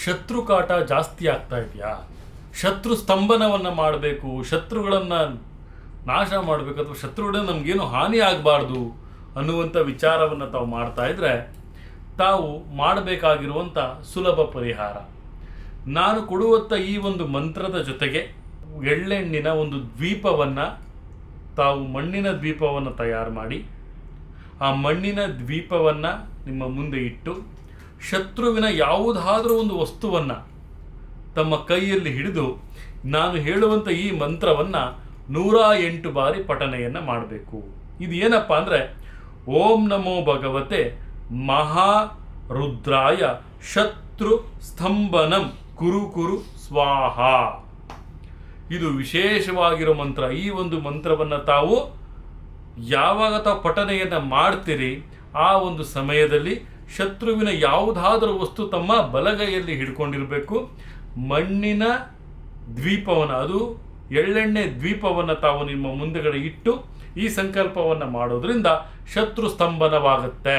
ಶತ್ರು ಕಾಟ ಜಾಸ್ತಿ ಆಗ್ತಾ ಇದೆಯಾ? ಶತ್ರು ಸ್ತಂಭನವನ್ನು ಮಾಡಬೇಕು, ಶತ್ರುಗಳನ್ನು ನಾಶ ಮಾಡಬೇಕು, ಅಥವಾ ಶತ್ರುಗಳಿಂದ ನಮಗೇನು ಹಾನಿ ಆಗಬಾರ್ದು ಅನ್ನುವಂಥ ವಿಚಾರವನ್ನು ತಾವು ಮಾಡ್ತಾ ಇದ್ದರೆ ತಾವು ಮಾಡಬೇಕಾಗಿರುವಂಥ ಸುಲಭ ಪರಿಹಾರ, ನಾನು ಕೊಡುವಂಥ ಈ ಒಂದು ಮಂತ್ರದ ಜೊತೆಗೆ ಎಳ್ಳೆಣ್ಣಿನ ಒಂದು ದ್ವೀಪವನ್ನು, ತಾವು ಮಣ್ಣಿನ ದ್ವೀಪವನ್ನು ತಯಾರು ಮಾಡಿ ಆ ಮಣ್ಣಿನ ದ್ವೀಪವನ್ನು ನಿಮ್ಮ ಮುಂದೆ ಇಟ್ಟು ಶತ್ರುವಿನ ಯಾವುದಾದ್ರೂ ಒಂದು ವಸ್ತುವನ್ನು ತಮ್ಮ ಕೈಯಲ್ಲಿ ಹಿಡಿದು ನಾನು ಹೇಳುವಂಥ ಈ ಮಂತ್ರವನ್ನು 108 ಬಾರಿ ಪಠನೆಯನ್ನು ಮಾಡಬೇಕು. ಇದು ಏನಪ್ಪ ಅಂದರೆ, ಓಂ ನಮೋ ಭಗವತೆ ಮಹಾರುದ್ರಾಯ ಶತ್ರು ಸ್ತಂಭನಂ ಕುರು ಕುರು ಸ್ವಾಹ. ಇದು ವಿಶೇಷವಾಗಿರೋ ಮಂತ್ರ. ಈ ಒಂದು ಮಂತ್ರವನ್ನು ತಾವು ಯಾವಾಗ ತಾವು ಪಠನೆಯನ್ನು ಮಾಡ್ತೀರಿ ಆ ಒಂದು ಸಮಯದಲ್ಲಿ ಶತ್ರುವಿನ ಯಾವುದಾದರೂ ವಸ್ತು ತಮ್ಮ ಬಲಗೈಯಲ್ಲಿ ಹಿಡ್ಕೊಂಡಿರಬೇಕು. ಮಣ್ಣಿನ ದ್ವೀಪವನ್ನು, ಅದು ಎಳ್ಳೆಣ್ಣೆ ದ್ವೀಪವನ್ನು ತಾವು ನಿಮ್ಮ ಮುಂದೆಗಡೆ ಇಟ್ಟು ಈ ಸಂಕಲ್ಪವನ್ನು ಮಾಡೋದ್ರಿಂದ ಶತ್ರು ಸ್ತಂಭನವಾಗುತ್ತೆ.